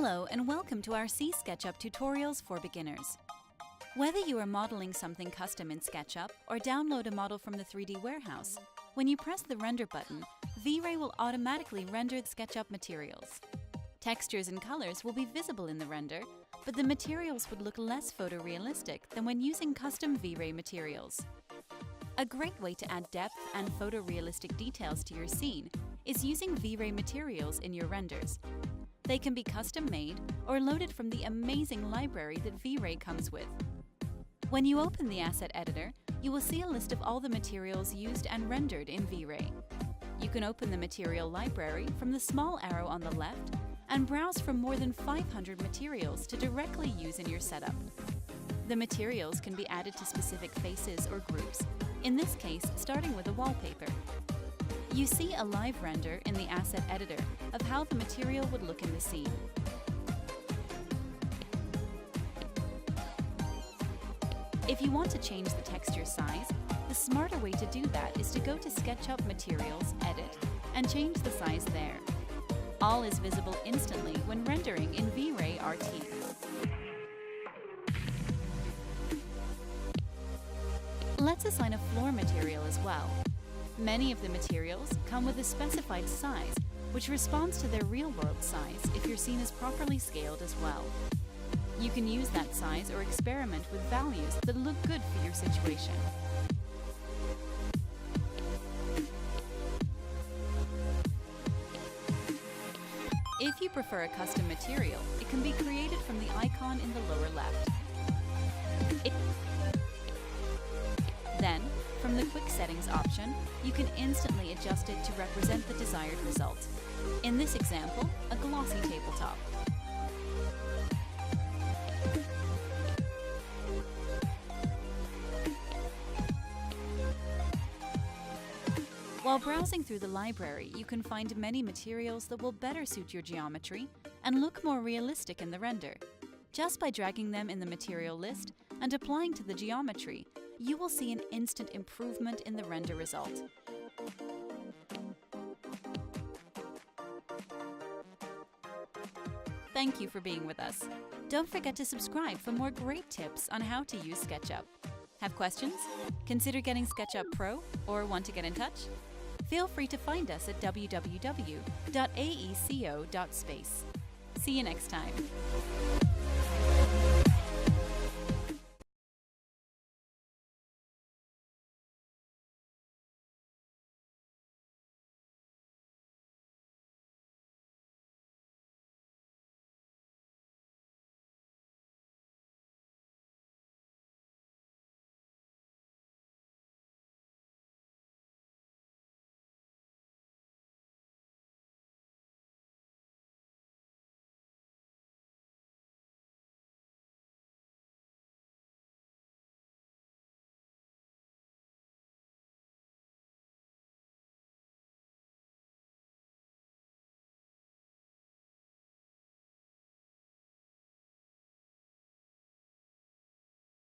Hello and welcome to our SketchUp tutorials for beginners. Whether you are modeling something custom in SketchUp or download a model from the 3D warehouse, when you press the render button, VRay will automatically render the SketchUp materials. Textures and colors will be visible in the render, but the materials would look less photorealistic than when using custom VRay materials. A great way to add depth and photorealistic details to your scene is using VRay materials in your renders. They can be custom-made or loaded from the amazing library that VRay comes with. When you open the asset editor, you will see a list of all the materials used and rendered in VRay. You can open the material library from the small arrow on the left and browse from more than 500 materials to directly use in your setup. The materials can be added to specific faces or groups, in this case starting with a wallpaper. You see a live render in the asset editor of how the material would look in the scene. If you want to change the texture size, the smarter way to do that is to go to SketchUp Materials, Edit, and change the size there. All is visible instantly when rendering in VRay RT. Let's assign a floor material as well. Many of the materials come with a specified size, which responds to their real-world size if your scene is properly scaled as well. You can use that size or experiment with values that look good for your situation. If you prefer a custom material, it can be created from the icon in the lower left. Then, from the Quick Settings option, you can instantly adjust it to represent the desired result. In this example, a glossy tabletop. While browsing through the library, you can find many materials that will better suit your geometry and look more realistic in the render. Just by dragging them in the material list and applying to the geometry, you will see an instant improvement in the render result. Thank you for being with us. Don't forget to subscribe for more great tips on how to use SketchUp. Have questions? Consider getting SketchUp Pro or want to get in touch? Feel free to find us at www.aeco.space. See you next time.